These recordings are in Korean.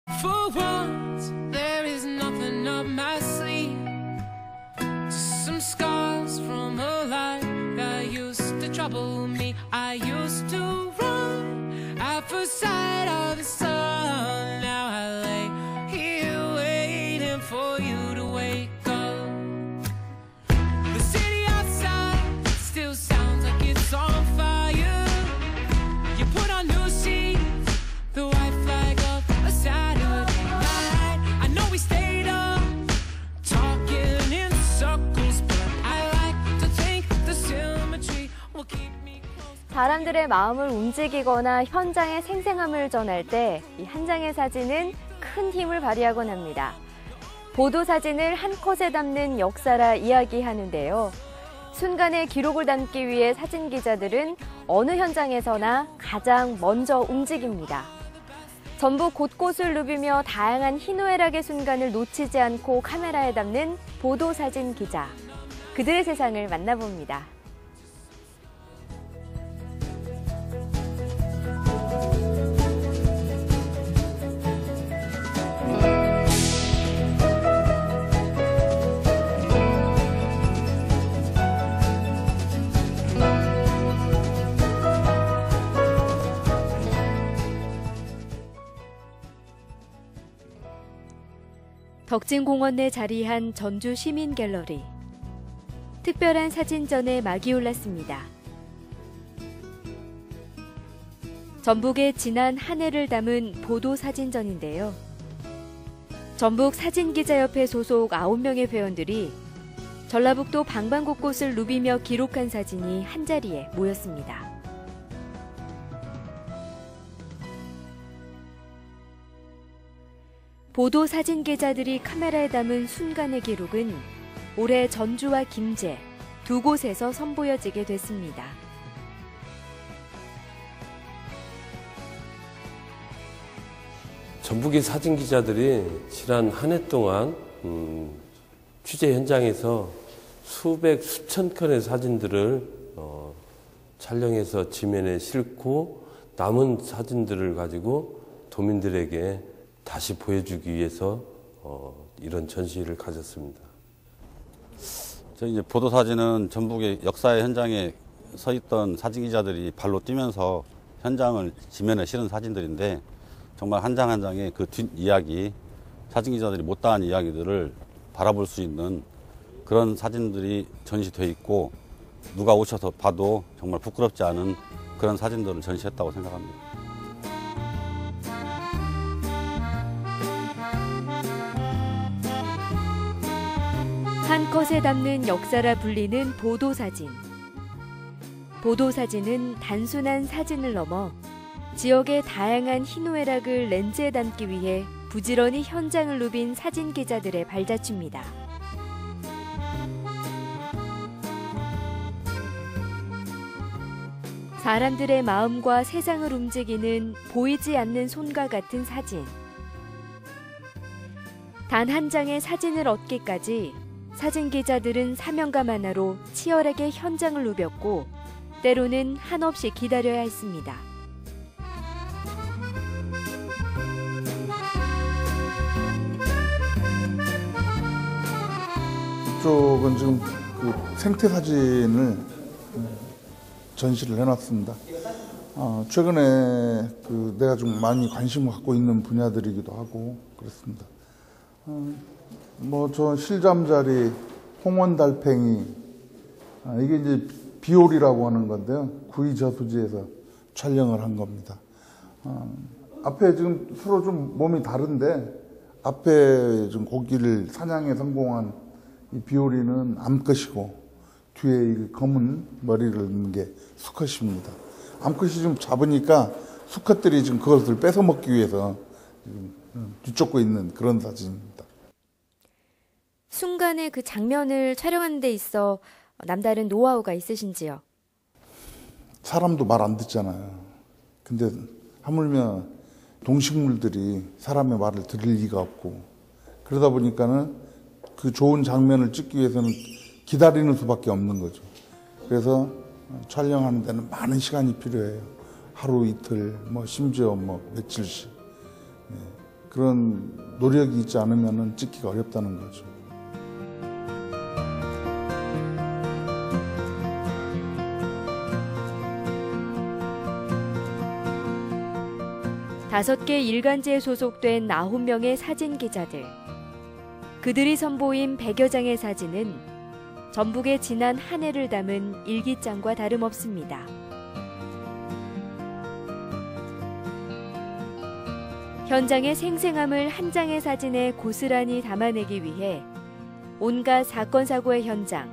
For once, there is nothing up my sleeve. Just some scars from a life that used to trouble me. I used to run at first sight of the sun. Now I lay here waiting for you to wake up. The city outside still sounds like it's on fire. You put on new sheets, the white flag of a Saturday night. I know we stayed up talking in circles, but I like to think the symmetry will keep me close. 사람들의 마음을 움직이거나 현장의 생생함을 전할 때 이 한 장의 사진은 큰 힘을 발휘하곤 합니다. 보도 사진을 한 컷에 담는 역사라 이야기하는데요. 순간의 기록을 담기 위해 사진 기자들은 어느 현장에서나 가장 먼저 움직입니다. 전국 곳곳을 누비며 다양한 희노애락의 순간을 놓치지 않고 카메라에 담는 보도 사진 기자. 그들의 세상을 만나봅니다. 덕진공원 내 자리한 전주 시민갤러리. 특별한 사진전에 막이 올랐습니다. 전북의 지난 한 해를 담은 보도 사진전인데요. 전북 사진기자협회 소속 9명의 회원들이 전라북도 방방곳곳을 누비며 기록한 사진이 한자리에 모였습니다. 보도 사진 기자들이 카메라에 담은 순간의 기록은 올해 전주와 김제 두 곳에서 선보여지게 됐습니다. 전북의 사진 기자들이 지난 한 해 동안 취재 현장에서 수백, 수천 건의 사진들을 촬영해서 지면에 싣고 남은 사진들을 가지고 도민들에게 다시 보여주기 위해서 이런 전시를 가졌습니다. 저희 이제 보도 사진은 전북의 역사의 현장에 서 있던 사진 기자들이 발로 뛰면서 현장을 지면에 실은 사진들인데 정말 한 장 한 장의 그 뒷이야기, 사진 기자들이 못다한 이야기들을 바라볼 수 있는 그런 사진들이 전시되어 있고 누가 오셔서 봐도 정말 부끄럽지 않은 그런 사진들을 전시했다고 생각합니다. 한 컷에 담는 역사라 불리는 보도사진. 보도사진은 단순한 사진을 넘어 지역의 다양한 희노애락을 렌즈에 담기 위해 부지런히 현장을 누빈 사진 기자들의 발자취입니다. 사람들의 마음과 세상을 움직이는 보이지 않는 손과 같은 사진. 단 한 장의 사진을 얻기까지 사진 기자들은 사명감 하나로 치열하게 현장을 누볐고 때로는 한없이 기다려야 했습니다. 이쪽은 지금 그 생태 사진을 전시를 해놨습니다. 최근에 그 내가 좀 많이 관심을 갖고 있는 분야들이기도 하고 그렇습니다. 저 실잠자리, 홍원달팽이, 이게 이제 비올이라고 하는 건데요. 구의저수지에서 촬영을 한 겁니다. 앞에 지금 서로 좀 몸이 다른데 앞에 좀 고기를 사냥에 성공한 이 비올이는 암컷이고 뒤에 이 검은 머리를 넣는 게 수컷입니다. 암컷이 좀 잡으니까 수컷들이 지금 그것을 뺏어 먹기 위해서 뒤쫓고 있는 그런 사진입니다. 순간의 그 장면을 촬영하는 데 있어 남다른 노하우가 있으신지요? 사람도 말 안 듣잖아요. 근데 하물며 동식물들이 사람의 말을 들을 리가 없고 그러다 보니까는 그 좋은 장면을 찍기 위해서는 기다리는 수밖에 없는 거죠. 그래서 촬영하는 데는 많은 시간이 필요해요. 하루 이틀, 심지어 며칠씩. 그런 노력이 있지 않으면 찍기가 어렵다는 거죠. 다섯 개 일간지에 소속된 9명의 사진 기자들. 그들이 선보인 100여 장의 사진은 전북의 지난 한 해를 담은 일기장과 다름없습니다. 현장의 생생함을 한 장의 사진에 고스란히 담아내기 위해 온갖 사건 사고의 현장,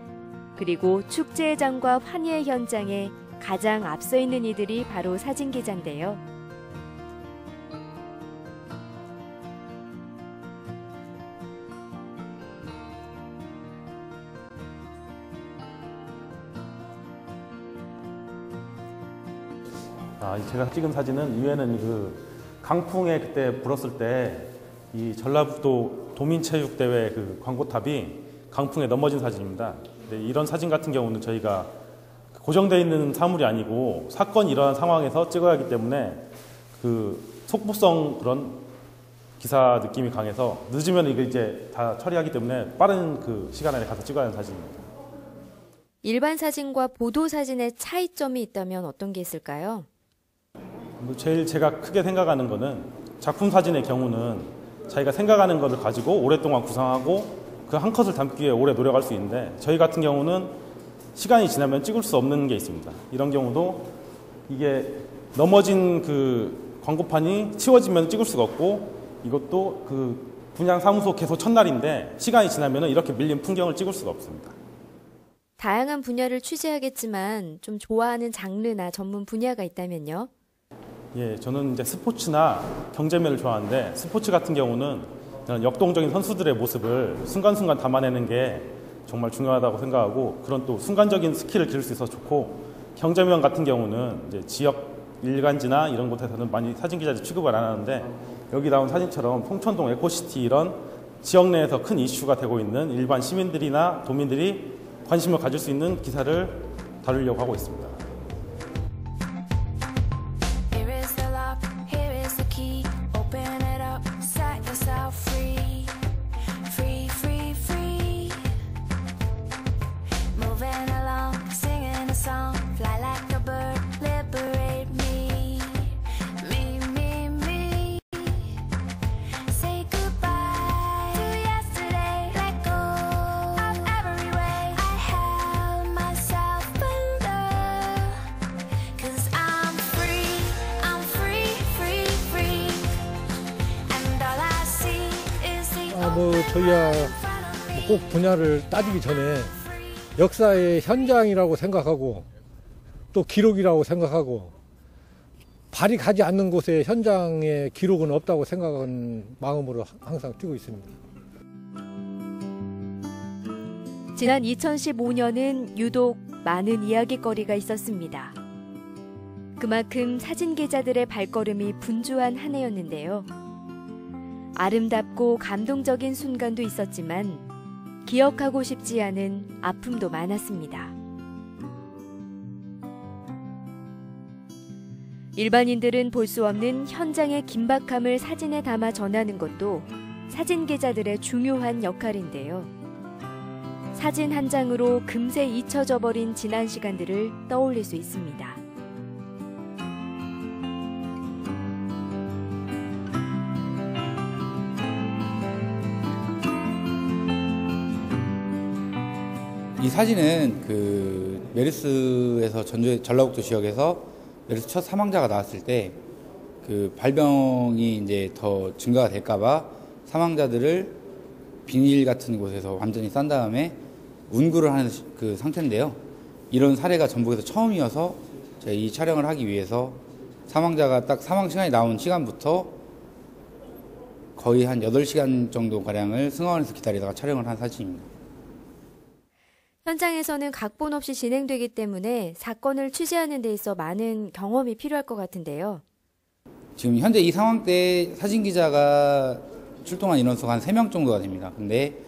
그리고 축제의 장과 환희의 현장에 가장 앞서 있는 이들이 바로 사진 기자인데요. 제가 찍은 사진은 이외에는 그 강풍에 그때 불었을 때 이 전라북도 도민체육대회 그 광고탑이 강풍에 넘어진 사진입니다. 근데 이런 사진 같은 경우는 저희가 고정되어 있는 사물이 아니고 사건이 일어난 상황에서 찍어야 하기 때문에 그 속보성 그런 기사 느낌이 강해서 늦으면 이게 이제 다 처리하기 때문에 빠른 그 시간 안에 가서 찍어야 하는 사진입니다. 일반 사진과 보도 사진의 차이점이 있다면 어떤 게 있을까요? 제일 제가 크게 생각하는 거는 작품 사진의 경우는 자기가 생각하는 것을 가지고 오랫동안 구상하고 그 한 컷을 담기 위해 오래 노력할 수 있는데 저희 같은 경우는 시간이 지나면 찍을 수 없는 게 있습니다. 이런 경우도 이게 넘어진 그 광고판이 치워지면 찍을 수가 없고 이것도 그 분양 사무소 개소 첫날인데 시간이 지나면 이렇게 밀린 풍경을 찍을 수가 없습니다. 다양한 분야를 취재하겠지만 좀 좋아하는 장르나 전문 분야가 있다면요? 예, 저는 이제 스포츠나 경제면을 좋아하는데 스포츠 같은 경우는 역동적인 선수들의 모습을 순간순간 담아내는 게 정말 중요하다고 생각하고 그런 또 순간적인 스킬을 기를 수 있어서 좋고 경제면 같은 경우는 이제 지역 일간지나 이런 곳에서는 많이 사진 기자들 취급을 안 하는데 여기 나온 사진처럼 송천동 에코시티 이런 지역 내에서 큰 이슈가 되고 있는 일반 시민들이나 도민들이 관심을 가질 수 있는 기사를 다루려고 하고 있습니다. 저희야 꼭 분야를 따지기 전에 역사의 현장이라고 생각하고 또 기록이라고 생각하고 발이 가지 않는 곳에 현장의 기록은 없다고 생각하는 마음으로 항상 뛰고 있습니다. 지난 2015년은 유독 많은 이야깃거리가 있었습니다. 그만큼 사진 기자들의 발걸음이 분주한 한 해였는데요. 아름답고 감동적인 순간도 있었지만 기억하고 싶지 않은 아픔도 많았습니다. 일반인들은 볼 수 없는 현장의 긴박함을 사진에 담아 전하는 것도 사진 기자들의 중요한 역할인데요. 사진 한 장으로 금세 잊혀져 버린 지난 시간들을 떠올릴 수 있습니다. 이 사진은 그 메르스에서 전라북도 지역에서 메르스 첫 사망자가 나왔을 때 그 발병이 이제 더 증가가 될까봐 사망자들을 비닐 같은 곳에서 완전히 싼 다음에 운구를 하는 그 상태인데요. 이런 사례가 전북에서 처음이어서 제가 이 촬영을 하기 위해서 사망자가 딱 사망 시간이 나온 시간부터 거의 한 8시간 정도 가량을 승하원에서 기다리다가 촬영을 한 사진입니다. 현장에서는 각본 없이 진행되기 때문에 사건을 취재하는 데 있어 많은 경험이 필요할 것 같은데요. 지금 현재 이 상황 때 사진 기자가 출동한 인원수가 한 3명 정도가 됩니다. 근데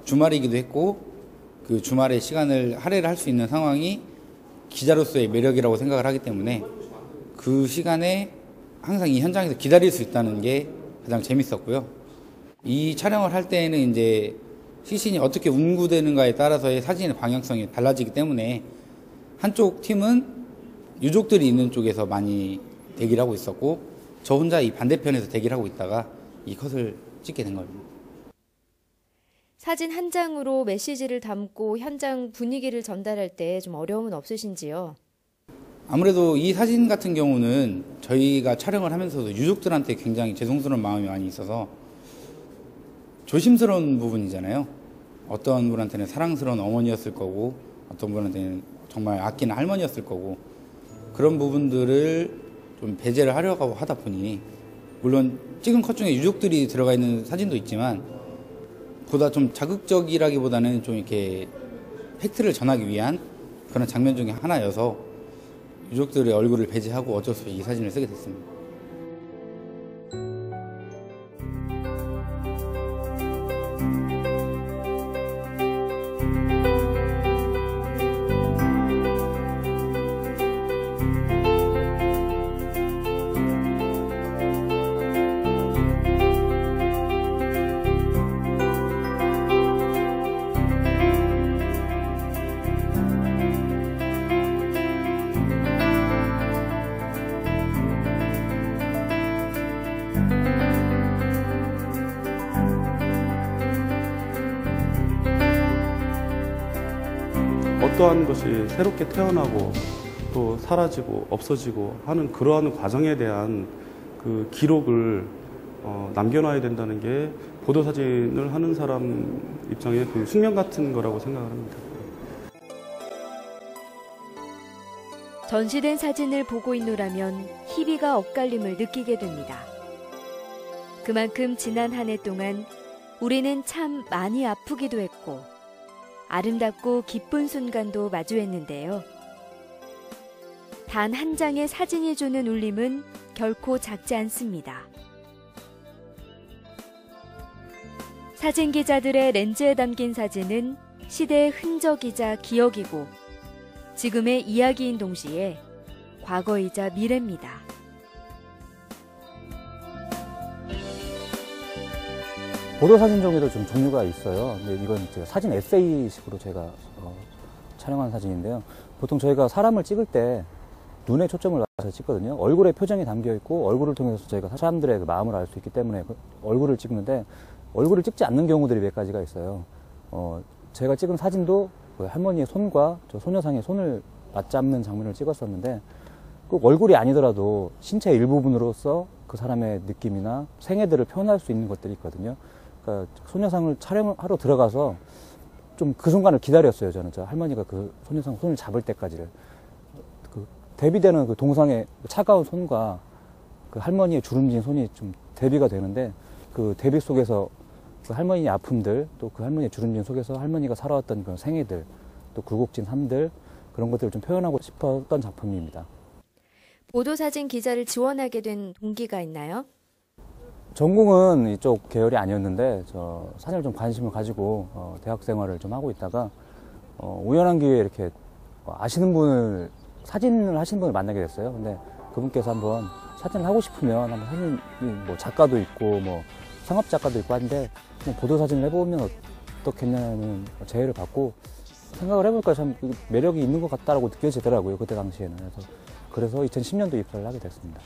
주말이기도 했고 그 주말에 시간을 할애를 할 수 있는 상황이 기자로서의 매력이라고 생각을 하기 때문에 그 시간에 항상 이 현장에서 기다릴 수 있다는 게 가장 재밌었고요. 이 촬영을 할 때에는 이제 시신이 어떻게 운구되는가에 따라서의 사진의 방향성이 달라지기 때문에 한쪽 팀은 유족들이 있는 쪽에서 많이 대기를 하고 있었고 저 혼자 이 반대편에서 대기를 하고 있다가 이 컷을 찍게 된 겁니다. 사진 한 장으로 메시지를 담고 현장 분위기를 전달할 때 좀 어려움은 없으신지요? 아무래도 이 사진 같은 경우는 저희가 촬영을 하면서도 유족들한테 굉장히 죄송스러운 마음이 많이 있어서 조심스러운 부분이잖아요. 어떤 분한테는 사랑스러운 어머니였을 거고 어떤 분한테는 정말 아끼는 할머니였을 거고 그런 부분들을 좀 배제를 하려고 하다 보니 물론 찍은 컷 중에 유족들이 들어가 있는 사진도 있지만 보다 좀 자극적이라기보다는 좀 이렇게 팩트를 전하기 위한 그런 장면 중에 하나여서 유족들의 얼굴을 배제하고 어쩔 수 없이 이 사진을 쓰게 됐습니다. 어떠한 것이 새롭게 태어나고 또 사라지고 없어지고 하는 그러한 과정에 대한 그 기록을 남겨놔야 된다는 게 보도사진을 하는 사람 입장에 그 숙명 같은 거라고 생각을 합니다. 전시된 사진을 보고 있노라면 희비가 엇갈림을 느끼게 됩니다. 그만큼 지난 한 해 동안 우리는 참 많이 아프기도 했고 아름답고 기쁜 순간도 마주했는데요. 단 한 장의 사진이 주는 울림은 결코 작지 않습니다. 사진 기자들의 렌즈에 담긴 사진은 시대의 흔적이자 기억이고 지금의 이야기인 동시에 과거이자 미래입니다. 보도사진 중에도 좀 종류가 있어요. 근데 이건 제가 사진 에세이식으로 제가 촬영한 사진인데요. 보통 저희가 사람을 찍을 때 눈에 초점을 놔서 찍거든요. 얼굴에 표정이 담겨 있고 얼굴을 통해서 저희가 사람들의 그 마음을 알 수 있기 때문에 얼굴을 찍는데 얼굴을 찍지 않는 경우들이 몇 가지가 있어요. 제가 찍은 사진도 그 할머니의 손과 저 소녀상의 손을 맞잡는 장면을 찍었었는데 꼭 얼굴이 아니더라도 신체 일부분으로서 그 사람의 느낌이나 생애들을 표현할 수 있는 것들이 있거든요. 그러니까 소녀상을 촬영하러 들어가서 좀 그 순간을 기다렸어요. 저는 저 할머니가 그 소녀상 손을 잡을 때까지를. 그 대비되는 그 동상의 차가운 손과 그 할머니의 주름진 손이 좀 대비가 되는데 그 대비 속에서 그 할머니의 아픔들 또 그 할머니의 주름진 속에서 할머니가 살아왔던 그런 생애들 또 굴곡진 삶들 그런 것들을 좀 표현하고 싶었던 작품입니다. 보도사진 기자를 지원하게 된 동기가 있나요? 전공은 이쪽 계열이 아니었는데 저 사진을 좀 관심을 가지고 대학 생활을 좀 하고 있다가 우연한 기회에 이렇게 아시는 분을 사진을 하시는 분을 만나게 됐어요. 근데 그분께서 한번 사진을 하고 싶으면 한번 사진 뭐 작가도 있고 뭐 상업 작가도 있고 한데 그냥 보도 사진을 해보면 어떻겠냐는 제의를 받고 생각을 해보니까 참 매력이 있는 것 같다라고 느껴지더라고요. 그때 당시에는. 그래서 2010년도 입사를 하게 됐습니다.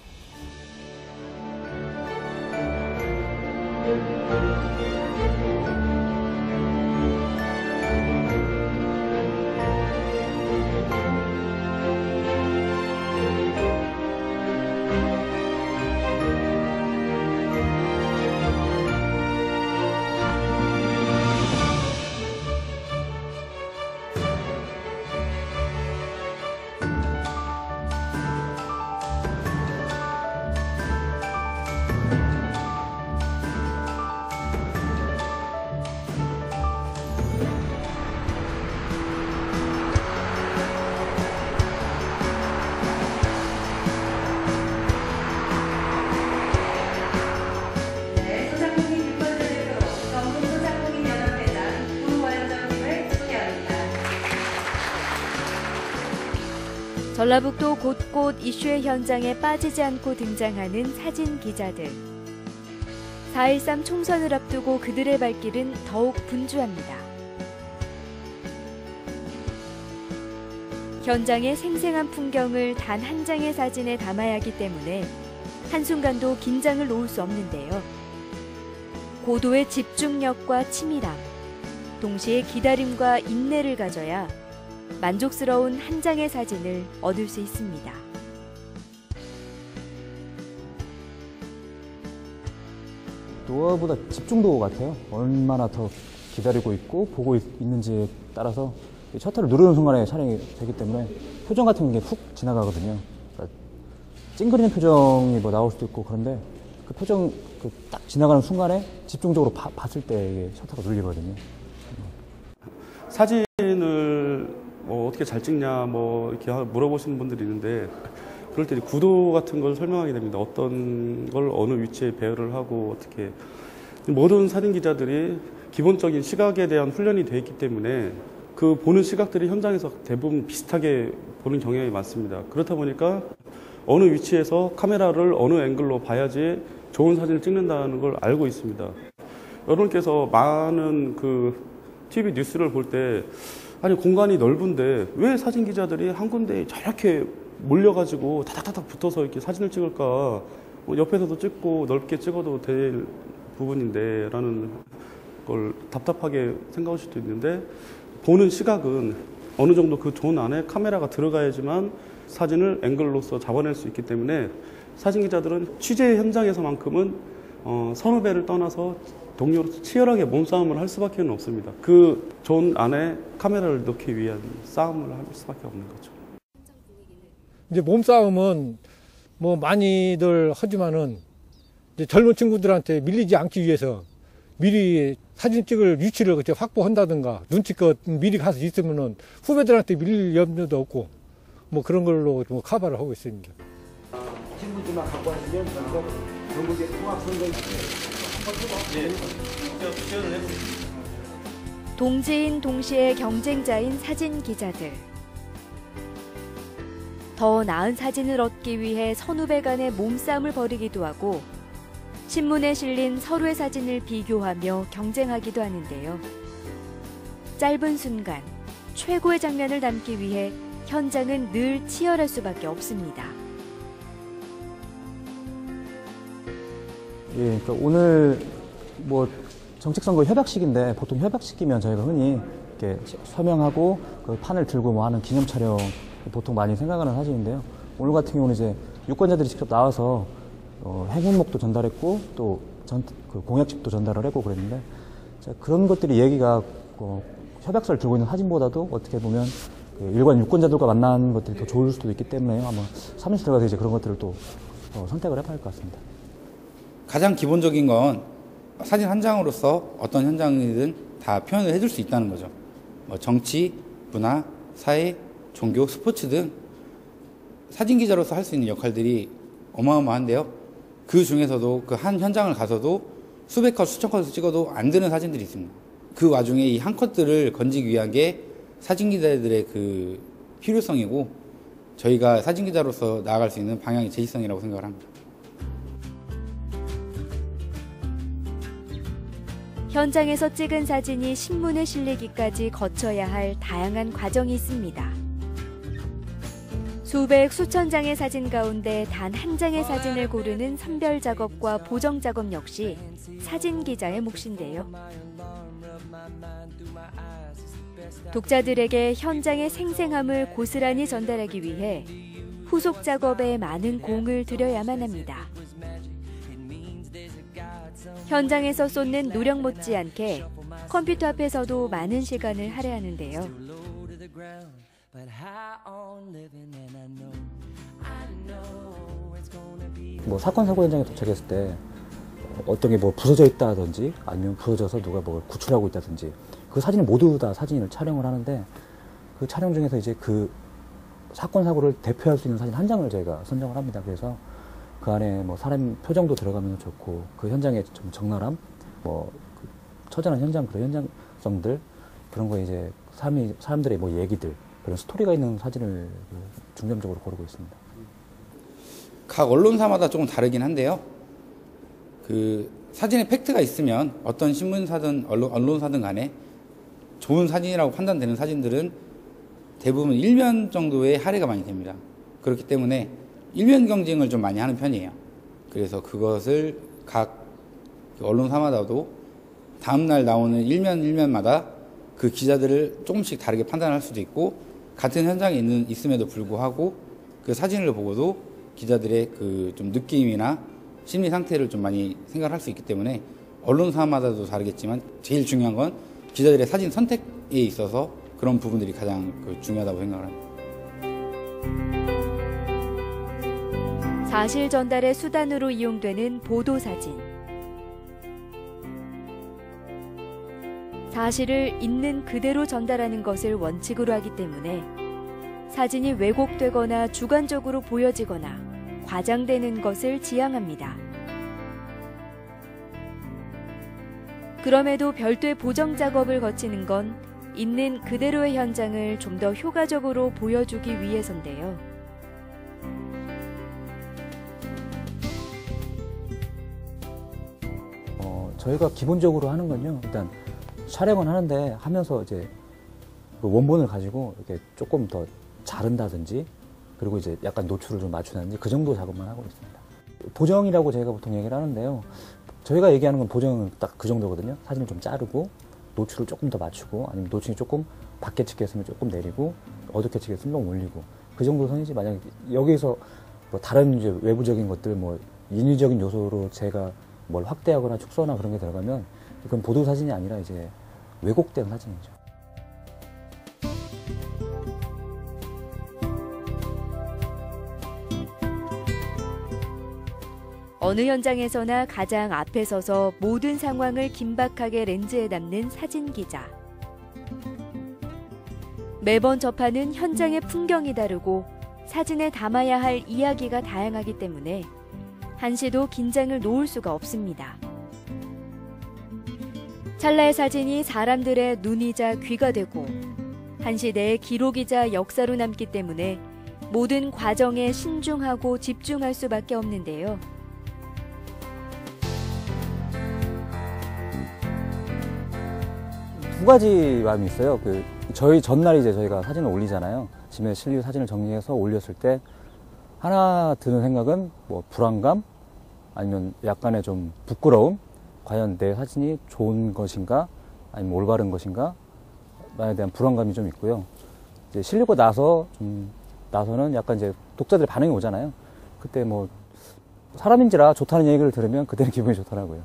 전라북도 곳곳 이슈의 현장에 빠지지 않고 등장하는 사진 기자들. 4.13 총선을 앞두고 그들의 발길은 더욱 분주합니다. 현장의 생생한 풍경을 단 한 장의 사진에 담아야 하기 때문에 한순간도 긴장을 놓을 수 없는데요. 고도의 집중력과 치밀함, 동시에 기다림과 인내를 가져야 만족스러운 한 장의 사진을 얻을 수 있습니다. 노화보다 집중도 같아요. 얼마나 더 기다리고 있고 보고 있는지에 따라서 셔터를 누르는 순간에 촬영이 되기 때문에 표정 같은 게 훅 지나가거든요. 그러니까 찡그리는 표정이 뭐 나올 수도 있고 그런데 그 표정 딱 지나가는 순간에 집중적으로 봤을 때 이게 셔터가 눌리거든요. 사진을 어떻게 잘 찍냐 뭐 이렇게 물어보시는 분들이 있는데 그럴 때 구도 같은 걸 설명하게 됩니다. 어떤 걸 어느 위치에 배열을 하고 어떻게 모든 사진 기자들이 기본적인 시각에 대한 훈련이 되어 있기 때문에 그 보는 시각들이 현장에서 대부분 비슷하게 보는 경향이 많습니다. 그렇다 보니까 어느 위치에서 카메라를 어느 앵글로 봐야지 좋은 사진을 찍는다는 걸 알고 있습니다. 여러분께서 많은 그 TV 뉴스를 볼 때 아니 공간이 넓은데 왜 사진 기자들이 한 군데에 저렇게 몰려가지고 다닥다닥 붙어서 이렇게 사진을 찍을까? 뭐 옆에서도 찍고 넓게 찍어도 될 부분인데 라는 걸 답답하게 생각할 수도 있는데 보는 시각은 어느 정도 그 존 안에 카메라가 들어가야지만 사진을 앵글로서 잡아낼 수 있기 때문에 사진 기자들은 취재 현장에서만큼은 서너 배를 떠나서 동료로서 치열하게 몸싸움을 할 수밖에 없습니다. 그 존 안에 카메라를 넣기 위한 싸움을 할 수밖에 없는 거죠. 이제 몸싸움은 뭐 많이들 하지만은 이제 젊은 친구들한테 밀리지 않기 위해서 미리 사진 찍을 위치를 그때 확보한다든가 눈치껏 미리 가서 있으면은 후배들한테 밀릴 염려도 없고 뭐 그런 걸로 뭐 커버를 하고 있습니다. 친구들만 갖고 왔으면 전국의 통합 선거에 동지인 동시에 경쟁자인 사진 기자들. 더 나은 사진을 얻기 위해 선후배 간의 몸싸움을 벌이기도 하고 신문에 실린 서로의 사진을 비교하며 경쟁하기도 하는데요. 짧은 순간, 최고의 장면을 담기 위해 현장은 늘 치열할 수밖에 없습니다. 예, 그러니까 오늘 뭐 정책선거 협약식인데 보통 협약식이면 저희가 흔히 이렇게 서명하고 그 판을 들고 뭐 하는 기념 촬영 보통 많이 생각하는 사진인데요. 오늘 같은 경우는 이제 유권자들이 직접 나와서 행운목도 전달했고 또 그 공약집도 전달을 했고 그랬는데 그런 것들이 얘기가 협약서를 들고 있는 사진보다도 어떻게 보면 그 일반 유권자들과 만나는 것들이 더 좋을 수도 있기 때문에 아마 사무실 들어가서 이제 그런 것들을 또 선택을 해봐야 할 것 같습니다. 가장 기본적인 건 사진 한 장으로서 어떤 현장이든 다 표현을 해줄 수 있다는 거죠. 뭐 정치, 문화, 사회, 종교, 스포츠 등 사진 기자로서 할 수 있는 역할들이 어마어마한데요. 그 중에서도 그 한 현장을 가서도 수백 컷, 수천 컷을 찍어도 안 되는 사진들이 있습니다. 그 와중에 이 한 컷들을 건지기 위한 게 사진 기자들의 그 필요성이고 저희가 사진 기자로서 나아갈 수 있는 방향의 제시성이라고 생각을 합니다. 현장에서 찍은 사진이 신문에 실리기까지 거쳐야 할 다양한 과정이 있습니다. 수백 수천 장의 사진 가운데 단 한 장의 사진을 고르는 선별 작업과 보정 작업 역시 사진 기자의 몫인데요. 독자들에게 현장의 생생함을 고스란히 전달하기 위해 후속 작업에 많은 공을 들여야만 합니다. 현장에서 쏟는 노력 못지않게 컴퓨터 앞에서도 많은 시간을 할애하는데요. 뭐 사건 사고 현장에 도착했을 때 어떤 게 뭐 부서져 있다든지 아니면 부서져서 누가 뭐 구출하고 있다든지 그 사진을 모두 다 사진을 촬영을 하는데 그 촬영 중에서 이제 그 사건 사고를 대표할 수 있는 사진 한 장을 저희가 선정을 합니다. 그래서 그 안에 뭐 사람 표정도 들어가면 좋고 그 현장의 좀 적나람, 뭐 처절한 현장 그런 현장성들 그런 거 이제 사람들의 뭐 얘기들 그런 스토리가 있는 사진을 중점적으로 고르고 있습니다. 각 언론사마다 조금 다르긴 한데요. 그 사진에 팩트가 있으면 어떤 신문사든 언론사든 간에 좋은 사진이라고 판단되는 사진들은 대부분 1면 정도의 할애가 많이 됩니다. 그렇기 때문에 1면 경쟁을 좀 많이 하는 편이에요. 그래서 그것을 각 언론사마다도 다음날 나오는 1면마다 그 기자들을 조금씩 다르게 판단할 수도 있고, 같은 현장에 있음에도 불구하고 그 사진을 보고도 기자들의 그 좀 느낌이나 심리 상태를 좀 많이 생각할 수 있기 때문에 언론사마다도 다르겠지만 제일 중요한 건 기자들의 사진 선택에 있어서 그런 부분들이 가장 중요하다고 생각을 합니다. 사실 전달의 수단으로 이용되는 보도사진. 사실을 있는 그대로 전달하는 것을 원칙으로 하기 때문에 사진이 왜곡되거나 주관적으로 보여지거나 과장되는 것을 지향합니다. 그럼에도 별도의 보정 작업을 거치는 건 있는 그대로의 현장을 좀 더 효과적으로 보여주기 위해서인데요. 저희가 기본적으로 하는 건요, 일단 촬영은 하는데 하면서 이제 그 원본을 가지고 이렇게 조금 더 자른다든지, 그리고 이제 약간 노출을 좀 맞추는지 그 정도 작업만 하고 있습니다. 보정이라고 저희가 보통 얘기를 하는데요, 저희가 얘기하는 건 보정은 딱 그 정도거든요. 사진을 좀 자르고 노출을 조금 더 맞추고, 아니면 노출이 조금 밖에 찍혔으면 조금 내리고 어둡게 찍혔으면 좀 올리고, 그 정도 선이지, 만약에 여기서 뭐 다른 이제 외부적인 것들, 뭐 인위적인 요소로 제가 뭘 확대하거나 축소나 그런 게 들어가면 그건 보도 사진이 아니라 이제 왜곡된 사진이죠. 어느 현장에서나 가장 앞에 서서 모든 상황을 긴박하게 렌즈에 담는 사진 기자. 매번 접하는 현장의 풍경이 다르고 사진에 담아야 할 이야기가 다양하기 때문에 한시도 긴장을 놓을 수가 없습니다. 찰나의 사진이 사람들의 눈이자 귀가 되고 한시 내의 기록이자 역사로 남기 때문에 모든 과정에 신중하고 집중할 수밖에 없는데요. 두 가지 마음이 있어요. 저희 전날 이제 저희가 사진을 올리잖아요. 짐에 실린 사진을 정리해서 올렸을 때 하나 드는 생각은 뭐 불안감, 아니면 약간의 좀 부끄러움, 과연 내 사진이 좋은 것인가, 아니면 올바른 것인가, 에 대한 불안감이 좀 있고요. 이제 실리고 나서는 약간 이제 독자들의 반응이 오잖아요. 그때 뭐 사람인지라 좋다는 얘기를 들으면 그때는 기분이 좋더라고요.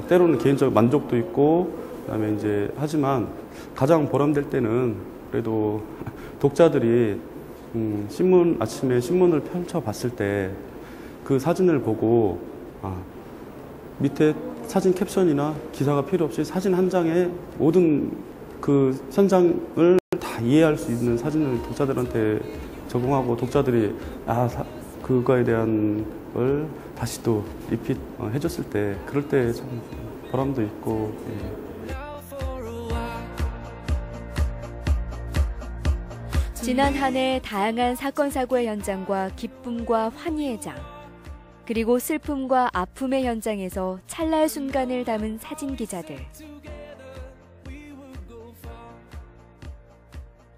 때로는 개인적 만족도 있고, 그다음에 이제 하지만 가장 보람될 때는 그래도 독자들이 아침에 신문을 펼쳐 봤을 때 그 사진을 보고 밑에 사진 캡션이나 기사가 필요 없이 사진 한 장에 모든 그 현장을 다 이해할 수 있는 사진을 독자들한테 제공하고, 독자들이 그거에 대한 걸 다시 또 리핏 해줬을 때, 그럴 때 참 보람도 있고. 지난 한 해 다양한 사건 사고의 현장과 기쁨과 환희의 장, 그리고 슬픔과 아픔의 현장에서 찰나의 순간을 담은 사진 기자들.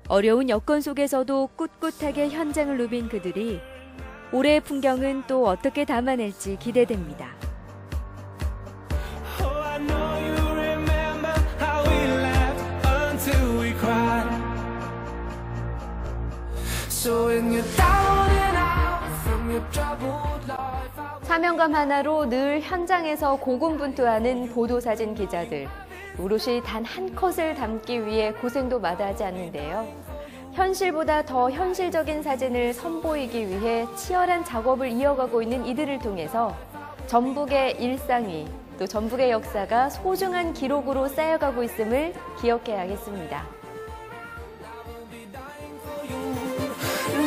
어려운 여건 속에서도 꿋꿋하게 현장을 누빈 그들이 올해의 풍경은 또 어떻게 담아낼지 기대됩니다. 사명감 하나로 늘 현장에서 고군분투하는 보도사진 기자들. 오롯이 단 한 컷을 담기 위해 고생도 마다하지 않는데요. 현실보다 더 현실적인 사진을 선보이기 위해 치열한 작업을 이어가고 있는 이들을 통해서 전북의 일상이, 또 전북의 역사가 소중한 기록으로 쌓여가고 있음을 기억해야겠습니다.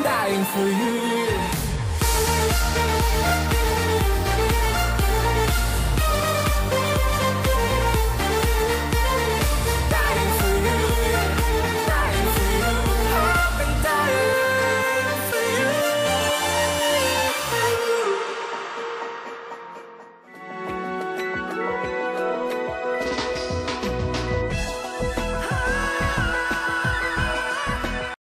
Dying for you.